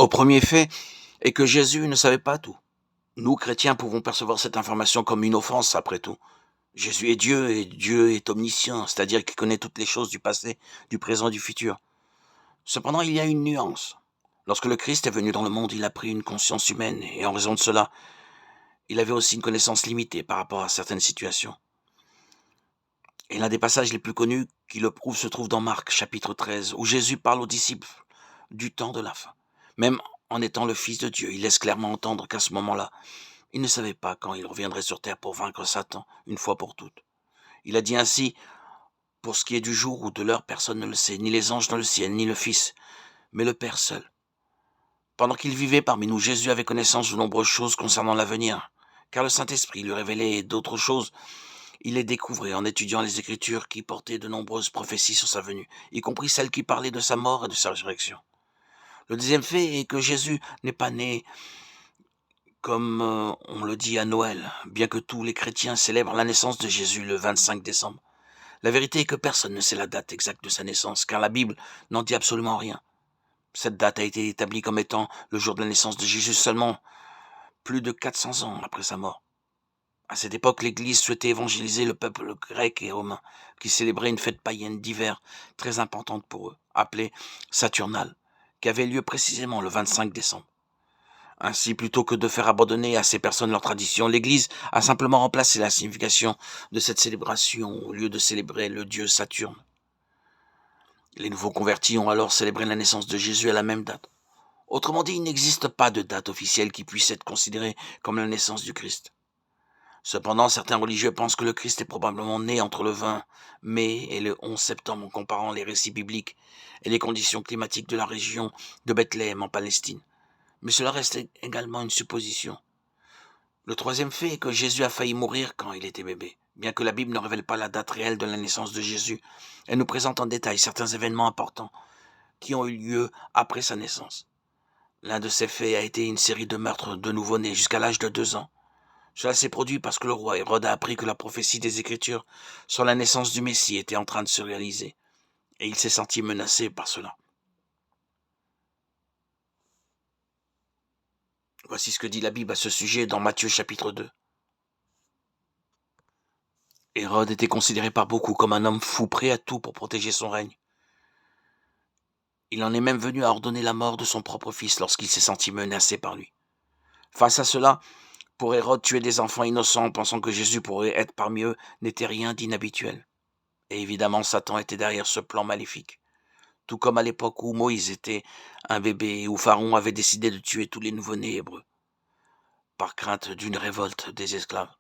Au premier fait est que Jésus ne savait pas tout. Nous, chrétiens, pouvons percevoir cette information comme une offense, après tout. Jésus est Dieu et Dieu est omniscient, c'est-à-dire qu'il connaît toutes les choses du passé, du présent et du futur. Cependant, il y a une nuance. Lorsque le Christ est venu dans le monde, il a pris une conscience humaine et en raison de cela, il avait aussi une connaissance limitée par rapport à certaines situations. Et l'un des passages les plus connus qui le prouve se trouve dans Marc, chapitre 13, où Jésus parle aux disciples du temps de la fin. Même en étant le Fils de Dieu, il laisse clairement entendre qu'à ce moment-là, il ne savait pas quand il reviendrait sur terre pour vaincre Satan, une fois pour toutes. Il a dit ainsi: pour ce qui est du jour ou de l'heure, personne ne le sait, ni les anges dans le ciel, ni le Fils, mais le Père seul. Pendant qu'il vivait parmi nous, Jésus avait connaissance de nombreuses choses concernant l'avenir, car le Saint-Esprit lui révélait d'autres choses. Il les découvrait en étudiant les Écritures qui portaient de nombreuses prophéties sur sa venue, y compris celles qui parlaient de sa mort et de sa résurrection. Le deuxième fait est que Jésus n'est pas né comme on le dit à Noël, bien que tous les chrétiens célèbrent la naissance de Jésus le 25 décembre. La vérité est que personne ne sait la date exacte de sa naissance, car la Bible n'en dit absolument rien. Cette date a été établie comme étant le jour de la naissance de Jésus seulement plus de 400 ans après sa mort. À cette époque, l'Église souhaitait évangéliser le peuple grec et romain, qui célébrait une fête païenne d'hiver très importante pour eux, appelée Saturnale, qui avait lieu précisément le 25 décembre. Ainsi, plutôt que de faire abandonner à ces personnes leur tradition, l'Église a simplement remplacé la signification de cette célébration au lieu de célébrer le dieu Saturne. Les nouveaux convertis ont alors célébré la naissance de Jésus à la même date. Autrement dit, il n'existe pas de date officielle qui puisse être considérée comme la naissance du Christ. Cependant, certains religieux pensent que le Christ est probablement né entre le 20 mai et le 11 septembre en comparant les récits bibliques et les conditions climatiques de la région de Bethléem en Palestine. Mais cela reste également une supposition. Le troisième fait est que Jésus a failli mourir quand il était bébé. Bien que la Bible ne révèle pas la date réelle de la naissance de Jésus, elle nous présente en détail certains événements importants qui ont eu lieu après sa naissance. L'un de ces faits a été une série de meurtres de nouveau-nés jusqu'à l'âge de 2 ans. Cela s'est produit parce que le roi Hérode a appris que la prophétie des Écritures sur la naissance du Messie était en train de se réaliser, et il s'est senti menacé par cela. Voici ce que dit la Bible à ce sujet dans Matthieu chapitre 2. Hérode était considéré par beaucoup comme un homme fou prêt à tout pour protéger son règne. Il en est même venu à ordonner la mort de son propre fils lorsqu'il s'est senti menacé par lui. Face à cela, pour Hérode, tuer des enfants innocents en pensant que Jésus pourrait être parmi eux n'était rien d'inhabituel. Et évidemment, Satan était derrière ce plan maléfique. Tout comme à l'époque où Moïse était un bébé et où Pharaon avait décidé de tuer tous les nouveau-nés hébreux, par crainte d'une révolte des esclaves.